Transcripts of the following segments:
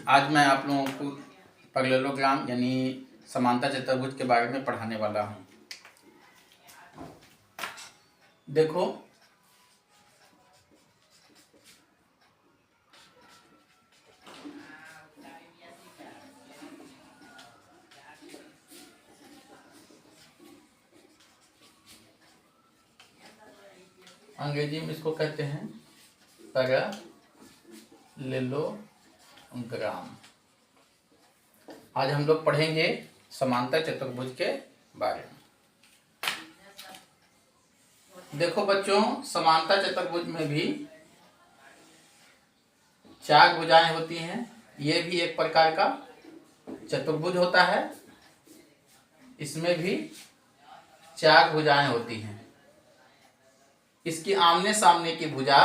आज मैं आप लोगों को पैरेललोग्राम यानी समांतर चतुर्भुज के बारे में पढ़ाने वाला हूँ। देखो, अंग्रेजी में इसको कहते हैं पैरेललोग्राम। आज हम लोग पढ़ेंगे समांतर चतुर्भुज के बारे में। देखो बच्चों, समांतर चतुर्भुज में भी 4 भुजाएं होती हैं। ये भी एक प्रकार का चतुर्भुज होता है। इसमें भी 4 भुजाएं होती हैं। इसकी आमने सामने की भुजा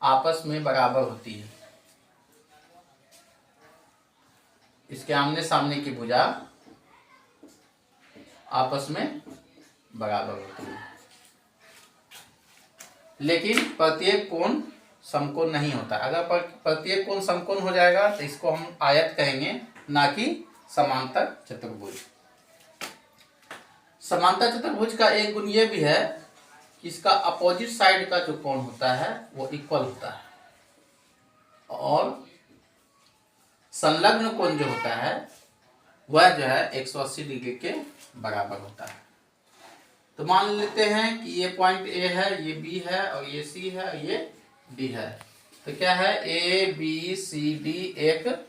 आपस में बराबर होती है। इसके आमने सामने की भुजा आपस में बराबर होती है, लेकिन प्रत्येक कोण समकोण नहीं होता। अगर प्रत्येक कोण समकोण हो जाएगा तो इसको हम आयत कहेंगे, ना कि समांतर चतुर्भुज। समांतर चतुर्भुज का एक गुण ये भी है कि इसका अपोजिट साइड का जो कोण होता है वो इक्वल होता है, और संलग्न कोण जो होता है वह जो है 180 डिग्री के बराबर होता है। तो मान लेते हैं कि ये पॉइंट ए है, ये बी है, और ये सी है, और ये डी है। तो क्या है, ए बी सी डी एक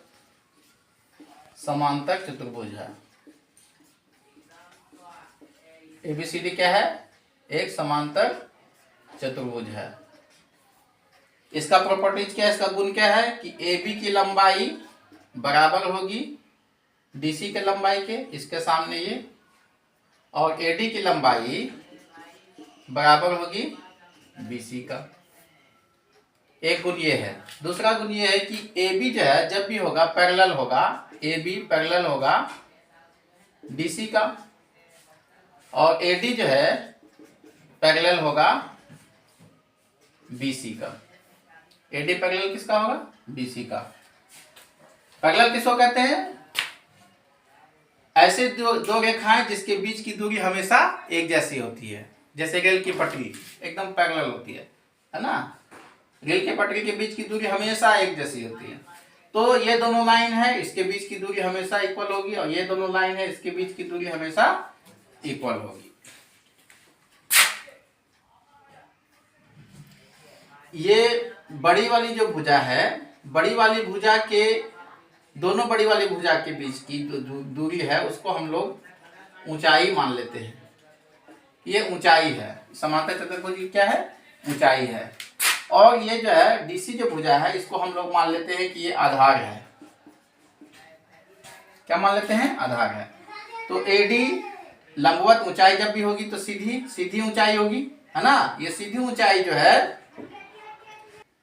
समांतर चतुर्भुज है। ए बी सी डी क्या है, एक समांतर चतुर्भुज है। इसका प्रॉपर्टीज क्या है, इसका गुण क्या है कि ए बी की लंबाई बराबर होगी डीसी के लंबाई के, इसके सामने ये, और एडी की लंबाई बराबर होगी बीसी का। एक गुण ये है। दूसरा गुण ये है कि ए बी जो है जब भी होगा पैरेलल होगा, ए बी पैरेलल होगा डीसी का, और एडी जो है पैरेलल होगा बीसी का। एडी पैरेलल किसका होगा, बीसी का। पैरेलल किसको कहते हैं, ऐसे दो रेखाएं जिसके बीच की दूरी हमेशा एक जैसी होती है। जैसे रेल की पटरी एकदम पैरेलल होती है ना। रेल की पटरी के बीच की दूरी हमेशा एक जैसी होती है। तो ये दोनों लाइन है, इसके बीच की दूरी हमेशा इक्वल होगी, और ये दोनों लाइन है, इसके बीच की दूरी हमेशा इक्वल होगी। ये बड़ी वाली जो भुजा है, बड़ी वाली भुजा के दोनों बड़ी वाली भुजा के बीच की दूरी है, उसको हम लोग ऊंचाई मान लेते हैं। ये ऊंचाई है। समांतर चतुर्भुज की क्या है, ऊंचाई है। और ये जो है डीसी जो भुजा है, इसको हम लोग मान लेते हैं कि ये आधार है। क्या मान लेते हैं, आधार है। तो एडी लंबवत ऊंचाई जब भी होगी तो सीधी ऊंचाई होगी, है ना। ये सीधी ऊंचाई जो है,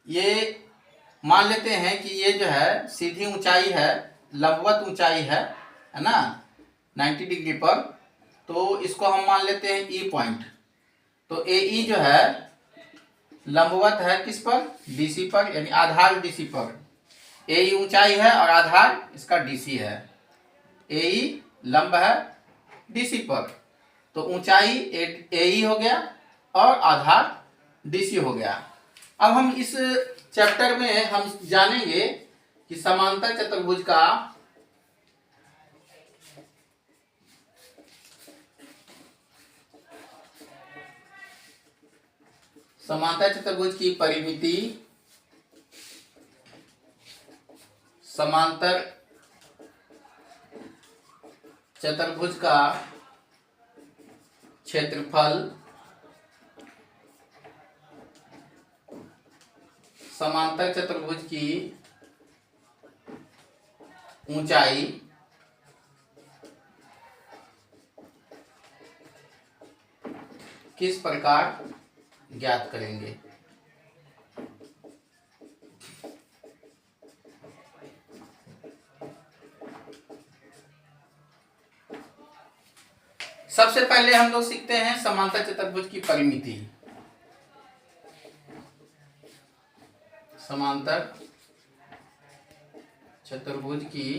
ये मान लेते हैं कि ये जो है सीधी ऊंचाई है, लंबवत ऊंचाई है ना, 90 डिग्री पर। तो इसको हम मान लेते हैं ई पॉइंट। तो ए ई जो है लंबवत है किस पर, डीसी पर, यानी आधार डीसी पर। ए ई ऊंचाई है और आधार इसका डीसी है। ए ई लंब है डीसी पर, तो ऊंचाई ए ई हो गया और आधार डीसी हो गया। अब हम इस चैप्टर में हम जानेंगे कि समांतर चतुर्भुज की परिमिति, समांतर चतुर्भुज का क्षेत्रफल, समांतर चतुर्भुज की ऊंचाई, किस प्रकार ज्ञात करेंगे। सबसे पहले हम लोग सीखते हैं समांतर चतुर्भुज की परिमिति। समांतर चतुर्भुज की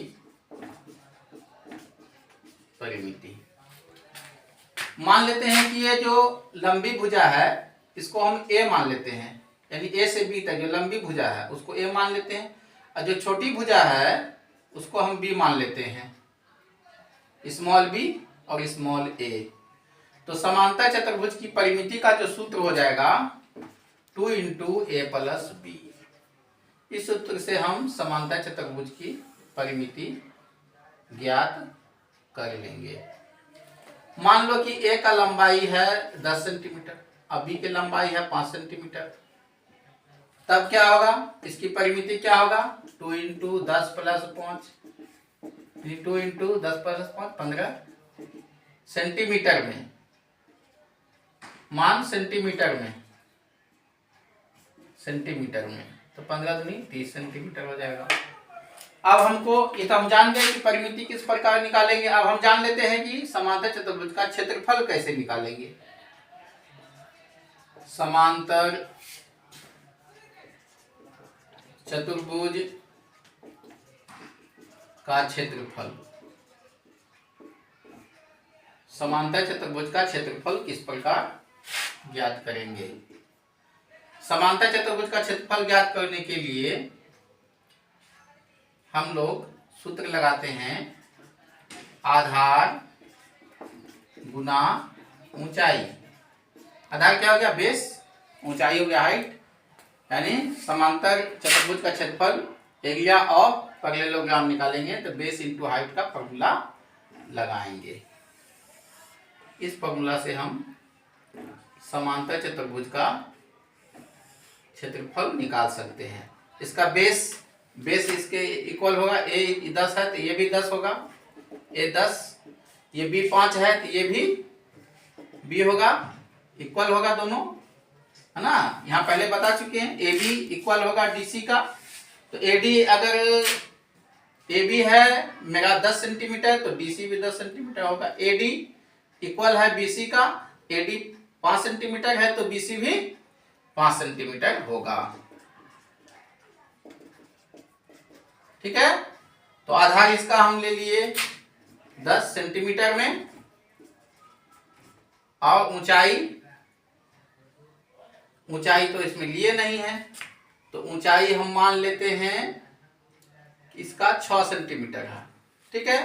परिमिति। मान लेते हैं कि ये जो लंबी भुजा है इसको हम ए मान लेते हैं, यानी ए से बी तक जो लंबी भुजा है उसको ए मान लेते हैं, और जो छोटी भुजा है उसको हम बी मान लेते हैं, स्मॉल बी और स्मॉल ए। तो समांतर चतुर्भुज की परिमिति का जो सूत्र हो जाएगा 2 × a + b। इस सूत्र से हम समांतर चतुर्भुज की परिमिति ज्ञात कर लेंगे। मान लो कि ए का लंबाई है 10 सेंटीमीटर और बी की लंबाई है 5 सेंटीमीटर, तब क्या होगा, इसकी परिमिति क्या होगा, 2 × 10 + 5, 2 × 10 + 5 15 सेंटीमीटर में, मान सेंटीमीटर में, तो 15 दूनी 30 सेंटीमीटर हो जाएगा। अब हमको ये तो हम जान गए कि परिमिति किस प्रकार निकालेंगे। अब हम जान लेते हैं कि समांतर चतुर्भुज का क्षेत्रफल कैसे निकालेंगे। समांतर चतुर्भुज का क्षेत्रफल, समांतर चतुर्भुज का क्षेत्रफल किस प्रकार ज्ञात करेंगे। समांतर चतुर्भुज का क्षेत्रफल ज्ञात करने के लिए हम लोग सूत्र लगाते हैं, आधार गुना ऊंचाई। आधार क्या हो गया, बेस, ऊंचाई हो गया हाइट, यानी समांतर चतुर्भुज का क्षेत्रफल एरिया ऑफ पैरेललोग्राम निकालेंगे तो बेस इंटू हाइट का फॉर्मूला लगाएंगे। इस फॉर्मूला से हम समांतर चतुर्भुज का क्षेत्रफल निकाल सकते हैं। इसका बेस इसके इक्वल होगा, ए 10 है तो ये भी 10 होगा, ए 10, ये बी 5 है तो ये भी बी होगा, इक्वल होगा दोनों, है ना। यहाँ पहले बता चुके हैं ए बी इक्वल होगा डीसी का। तो एडी अगर ए बी है मेरा 10 सेंटीमीटर तो डीसी भी 10 सेंटीमीटर होगा। एडी इक्वल है बीसी का, एडी 5 सेंटीमीटर है तो बीसी भी 5 सेंटीमीटर होगा। ठीक है, तो आधार इसका हम ले लिए 10 सेंटीमीटर में, और ऊंचाई तो इसमें लिए नहीं है, तो ऊंचाई हम मान लेते हैं इसका 6 सेंटीमीटर है। ठीक है,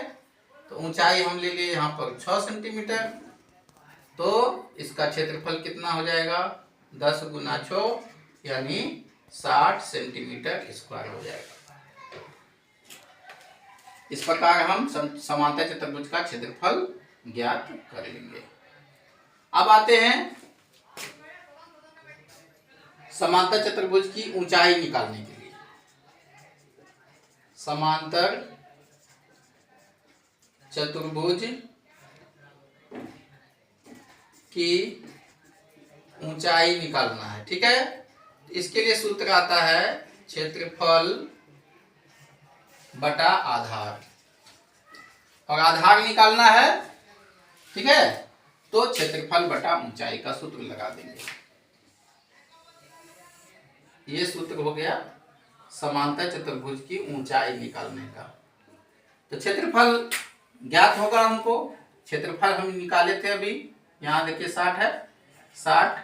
तो ऊंचाई हम ले लिए यहाँ पर 6 सेंटीमीटर, तो इसका क्षेत्रफल कितना हो जाएगा, 10 × 6 यानी 60 सेंटीमीटर स्क्वायर हो जाएगा। इस प्रकार हम समांतर चतुर्भुज का क्षेत्रफल ज्ञात कर लेंगे। अब आते हैं समांतर चतुर्भुज की ऊंचाई निकालने के लिए। समांतर चतुर्भुज की ऊंचाई निकालना है। ठीक है, इसके लिए सूत्र आता है क्षेत्रफल बटा आधार, और आधार निकालना है। ठीक है, तो क्षेत्रफल बटा ऊंचाई का सूत्र लगा देंगे। ये सूत्र हो गया समांतर चतुर्भुज की ऊंचाई निकालने का। तो क्षेत्रफल ज्ञात होगा हमको, क्षेत्रफल हम निकाले थे अभी, यहाँ देखिए 60 है, 60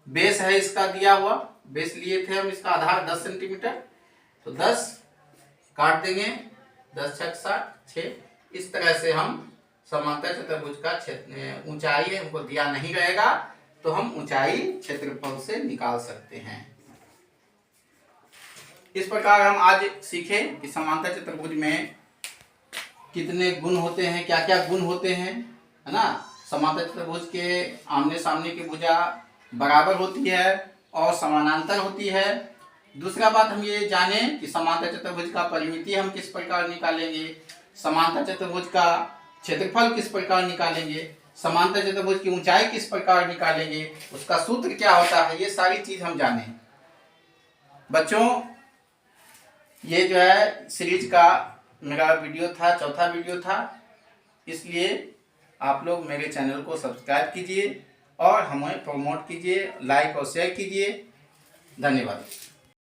बेस है इसका दिया हुआ, बेस लिए थे हम, इसका आधार 10 सेंटीमीटर, तो 10 काट देंगे, 10 × 60 6। इस तरह से हम समांतर चतुर्भुज का ऊंचाई हमको दिया नहीं रहेगा तो हम ऊंचाई क्षेत्रफल से निकाल सकते हैं। इस प्रकार हम आज सीखे कि समांतर चतुर्भुज में कितने गुण होते हैं, क्या क्या गुण होते हैं, है ना। समांतर चतुर्भुज के आमने सामने की भुजा बराबर होती है और समानांतर होती है। दूसरा बात हम ये जाने कि समांतर चतुर्भुज का परिमिति हम किस प्रकार निकालेंगे, समांतर चतुर्भुज का क्षेत्रफल किस प्रकार निकालेंगे, समांतर चतुर्भुज की ऊंचाई किस प्रकार निकालेंगे, उसका सूत्र क्या होता है, ये सारी चीज हम जाने। बच्चों, ये जो है सीरीज का मेरा वीडियो था, चौथा वीडियो था, इसलिए आप लोग मेरे चैनल को सब्सक्राइब कीजिए और हमें प्रमोट कीजिए, लाइक और शेयर कीजिए। धन्यवाद।